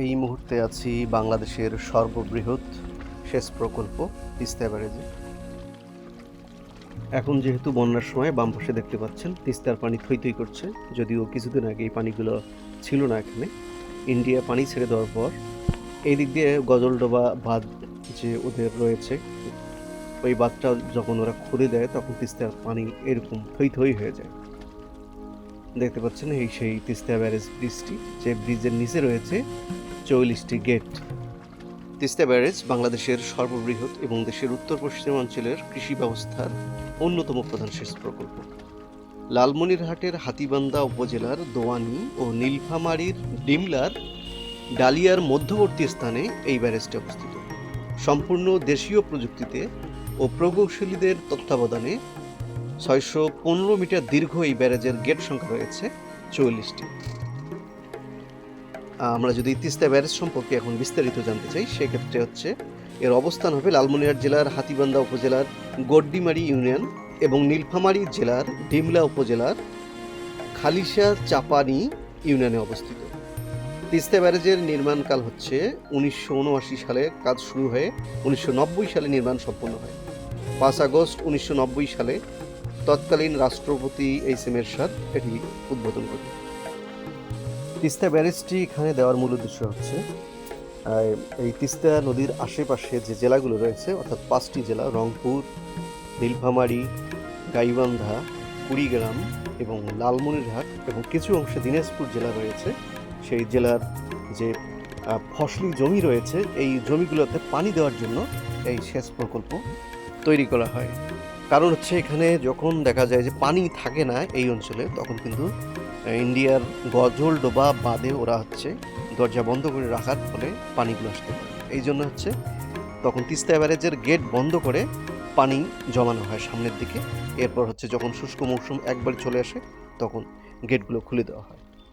এই মুহূর্তে আছি বাংলাদেশের সর্ববৃহৎ সেচ প্রকল্প তিস্তা ব্যারেজে। এখন যেহেতু বন্যার সময় বাম পাশে দেখতে পাচ্ছেন তিস্তার পানি থই থই করছে, যদিও কিছুদিন আগে এই পানিগুলো ছিল না এখানে। ইন্ডিয়া পানি ছেড়ে দেওয়ার পর এই দিক দিয়ে গজলডোবা বাঁধ যে ওদের রয়েছে, ওই বাঁধটা যখন ওরা খুঁড়ে দেয় তখন তিস্তার পানি এরকম থই থই হয়ে যায়। দেখতে পাচ্ছেন এই সেই তিস্তা ব্যারেজ ব্রিজটি, যে ব্রিজের নিচে রয়েছে 44টি গেট। তিস্তা ব্যারেজ বাংলাদেশের সর্ববৃহৎ এবং দেশের উত্তর পশ্চিমাঞ্চলের কৃষি ব্যবস্থার অন্যতম প্রধান সেচ প্রকল্প। লালমনিরহাটের হাতীবান্ধা উপজেলার দোয়ানী ও নীলফামারীর ডিমলার ডালিয়ার মধ্যবর্তী স্থানে এই ব্যারেজটি অবস্থিত। সম্পূর্ণ দেশীয় প্রযুক্তিতে ও প্রকৌশলীদের তত্ত্বাবধানে 615 মিটার দীর্ঘ এই ব্যারেজের গেট সংখ্যা রয়েছে 44টি। আমরা যদি তিস্তা ব্যারেজ সম্পর্কে এখন বিস্তারিত জানতে চাই, সেক্ষেত্রে হচ্ছে এর অবস্থান হবে লালমনিরহাট জেলার হাতীবান্ধা উপজেলার গড্ডিমারি ইউনিয়ন এবং নীলফামারী জেলার ডিমলা উপজেলার খালিশা চাপানি ইউনিয়নে অবস্থিত। তিস্তা ব্যারেজের নির্মাণকাল হচ্ছে 1979 সালে কাজ শুরু হয়ে 1990 সালে নির্মাণ সম্পন্ন হয়। 5 আগস্ট 1990 সালে তৎকালীন রাষ্ট্রপতি এইচ.এম. এরশাদ এটি উদ্বোধন করেন। তিস্তা ব্যারেজটি এখানে দেওয়ার মূল উদ্দেশ্য হচ্ছে এই তিস্তা নদীর আশেপাশে যে জেলাগুলো রয়েছে, অর্থাৎ 5টি জেলা রংপুর, নীলফামারী, গাইবান্ধা, কুড়িগ্রাম এবং লালমনিরহাট এবং কিছু অংশে দিনাজপুর জেলা রয়েছে, সেই জেলার যে ফসলি জমি রয়েছে এই জমিগুলোতে পানি দেওয়ার জন্য এই সেচ প্রকল্প তৈরি করা হয়। কারণ হচ্ছে এখানে যখন দেখা যায় যে পানি থাকে না এই অঞ্চলে, তখন কিন্তু ইন্ডিয়ার গজলডোবা বাঁধে ওরা হচ্ছে দরজা বন্ধ করে রাখার ফলে পানিগুলো আসতে পারে। এই জন্য হচ্ছে তখন তিস্তা ব্যারেজের গেট বন্ধ করে পানি জমানো হয় সামনের দিকে। এরপর হচ্ছে যখন শুষ্ক মৌসুম একবার চলে আসে তখন গেটগুলো খুলে দেওয়া হয়।